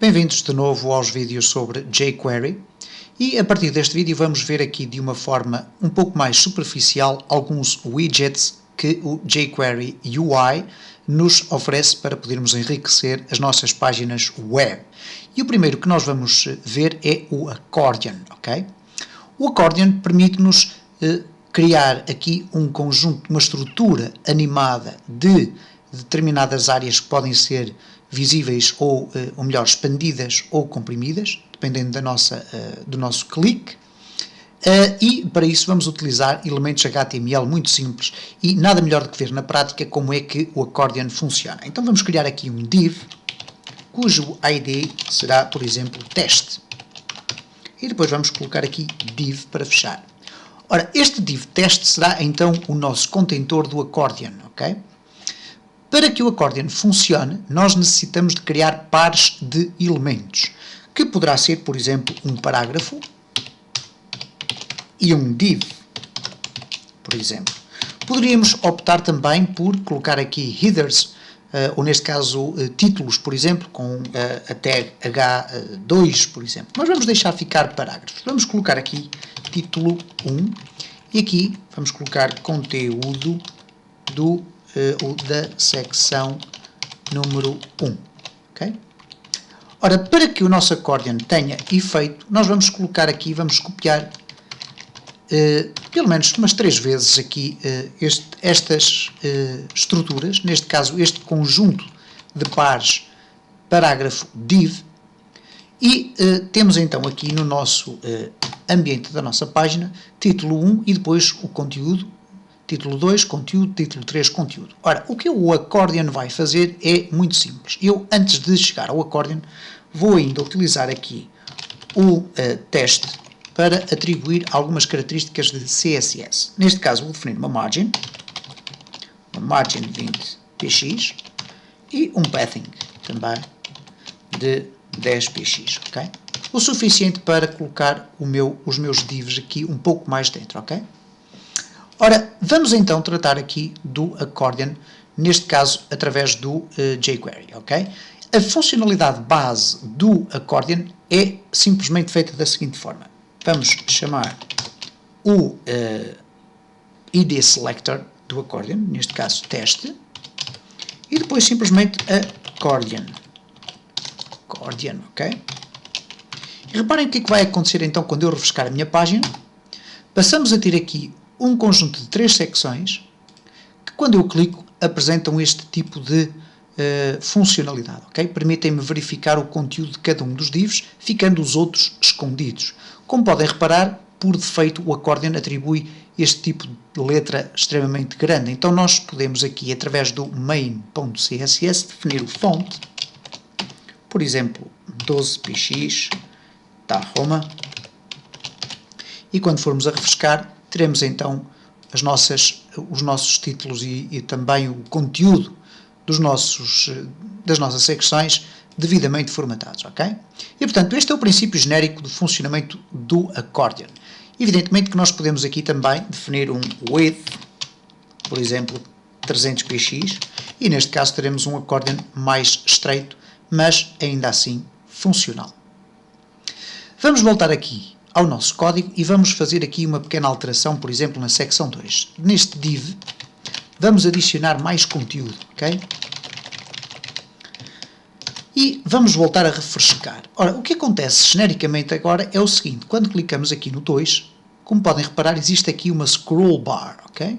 Bem-vindos de novo aos vídeos sobre jQuery e a partir deste vídeo vamos ver aqui de uma forma um pouco mais superficial alguns widgets que o jQuery UI nos oferece para podermos enriquecer as nossas páginas web. E o primeiro que nós vamos ver é o Accordion, ok? O Accordion permite-nos criar aqui um conjunto, uma estrutura animada de determinadas áreas que podem ser visíveis ou melhor, expandidas ou comprimidas, dependendo do nosso clique. E para isso vamos utilizar elementos HTML muito simples e nada melhor do que ver na prática como é que o Accordion funciona. Então vamos criar aqui um div, cujo ID será, por exemplo, teste. E depois vamos colocar aqui div para fechar. Ora, este div teste será então o nosso contentor do Accordion, ok? Para que o Accordion funcione, nós necessitamos de criar pares de elementos, que poderá ser, por exemplo, um parágrafo e um div, por exemplo. Poderíamos optar também por colocar aqui headers, ou neste caso títulos, por exemplo, com a tag H2, por exemplo. Mas vamos deixar ficar parágrafos. Vamos colocar aqui título 1 e aqui vamos colocar conteúdo da secção número 1. Okay? Ora, para que o nosso Accordion tenha efeito, nós vamos colocar aqui, vamos copiar pelo menos umas 3 vezes aqui estas estruturas, neste caso este conjunto de pares parágrafo div, e temos então aqui no nosso ambiente da nossa página título 1 e depois o conteúdo, título 2, conteúdo, título 3, conteúdo. Ora, o que o Accordion vai fazer é muito simples. Eu, antes de chegar ao Accordion, vou ainda utilizar aqui o teste para atribuir algumas características de CSS. Neste caso, vou definir uma margin 20 px e um padding também de 10 px, ok? O suficiente para colocar os meus divs aqui um pouco mais dentro, ok? Ora, vamos então tratar aqui do Accordion, neste caso através do jQuery, ok? A funcionalidade base do Accordion é simplesmente feita da seguinte forma. Vamos chamar o ID Selector do Accordion, neste caso teste, e depois simplesmente Accordion, ok? E reparem o que é que vai acontecer então quando eu refrescar a minha página. Passamos a ter aqui um conjunto de 3 secções que, quando eu clico, apresentam este tipo de funcionalidade, ok? Permitem-me verificar o conteúdo de cada um dos divs, ficando os outros escondidos. Como podem reparar, por defeito o Accordion atribui este tipo de letra extremamente grande. Então nós podemos aqui, através do main.css, definir o font, por exemplo, 12px, Roma, e quando formos a refrescar, teremos então os nossos títulos e também o conteúdo das nossas secções devidamente formatados, ok? E portanto este é o princípio genérico do funcionamento do Accordion. Evidentemente que nós podemos aqui também definir um width, por exemplo 300px, e neste caso teremos um Accordion mais estreito, mas ainda assim funcional. Vamos voltar aqui ao nosso código e vamos fazer aqui uma pequena alteração, por exemplo, na secção 2. Neste div, vamos adicionar mais conteúdo, ok? E vamos voltar a refrescar. Ora, o que acontece genericamente agora é o seguinte, quando clicamos aqui no 2, como podem reparar, existe aqui uma scroll bar, ok?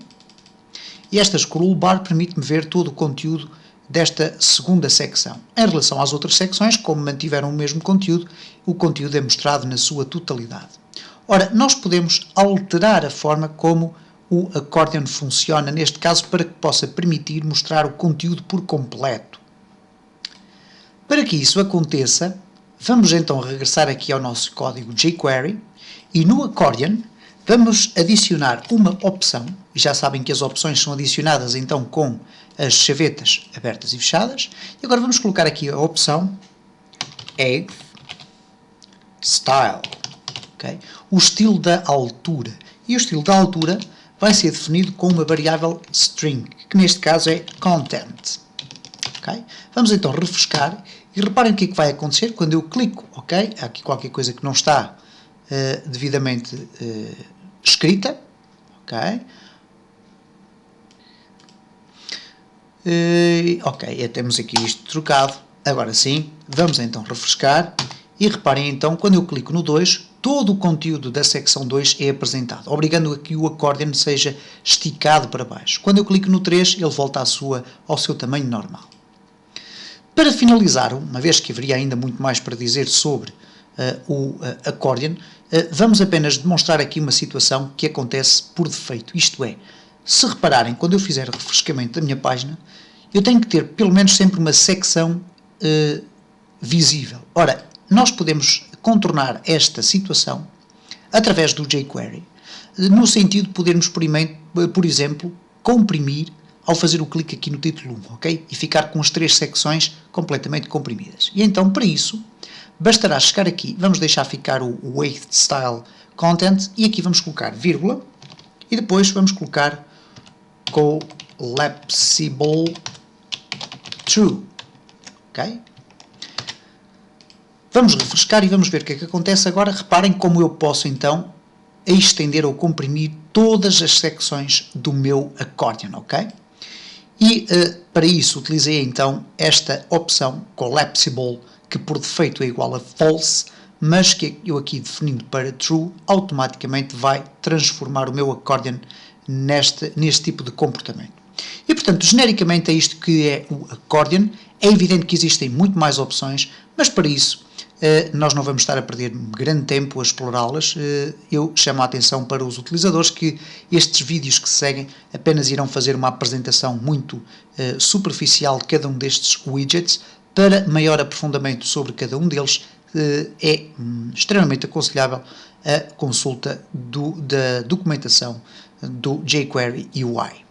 E esta scroll bar permite-me ver todo o conteúdo desta segunda secção. Em relação às outras secções, como mantiveram o mesmo conteúdo, o conteúdo é mostrado na sua totalidade. Ora, nós podemos alterar a forma como o Accordion funciona, neste caso, para que possa permitir mostrar o conteúdo por completo. Para que isso aconteça, vamos então regressar aqui ao nosso código jQuery e no Accordion vamos adicionar uma opção, e já sabem que as opções são adicionadas então com as chavetas abertas e fechadas, e agora vamos colocar aqui a opção Height Style, okay? O estilo da altura, e o estilo da altura vai ser definido com uma variável string, que neste caso é content, okay? Vamos então refrescar E reparem o que é que vai acontecer quando eu clico, ok? Há aqui qualquer coisa que não está devidamente escrita, ok? Ok, temos aqui isto trocado. Agora sim, vamos então refrescar e reparem então, quando eu clico no 2, todo o conteúdo da secção 2 é apresentado, obrigando a que o accordion seja esticado para baixo. Quando eu clico no 3, ele volta ao seu tamanho normal. Para finalizar, uma vez que haveria ainda muito mais para dizer sobre o accordion, vamos apenas demonstrar aqui uma situação que acontece por defeito, isto é, se repararem, quando eu fizer refrescamento da minha página, eu tenho que ter pelo menos sempre uma secção visível. Ora, nós podemos contornar esta situação através do jQuery, no sentido de podermos, por exemplo, comprimir ao fazer o clique aqui no título 1, ok? E ficar com as 3 secções completamente comprimidas. E então, para isso, bastará chegar aqui, vamos deixar ficar o Weight Style Content, e aqui vamos colocar vírgula, e depois vamos colocar collapsible true, ok? Vamos refrescar e vamos ver o que é que acontece agora. Reparem como eu posso então estender ou comprimir todas as secções do meu accordion, ok? E para isso utilizei então esta opção collapsible, que por defeito é igual a false, mas que eu aqui definindo para true, automaticamente vai transformar o meu accordion neste tipo de comportamento. E portanto, genericamente é isto que é o accordion. É evidente que existem muito mais opções, mas para isso nós não vamos estar a perder grande tempo a explorá-las. Eu chamo a atenção para os utilizadores que estes vídeos que se seguem apenas irão fazer uma apresentação muito superficial de cada um destes widgets. Para maior aprofundamento sobre cada um deles, é extremamente aconselhável a consulta da documentação do jQuery UI.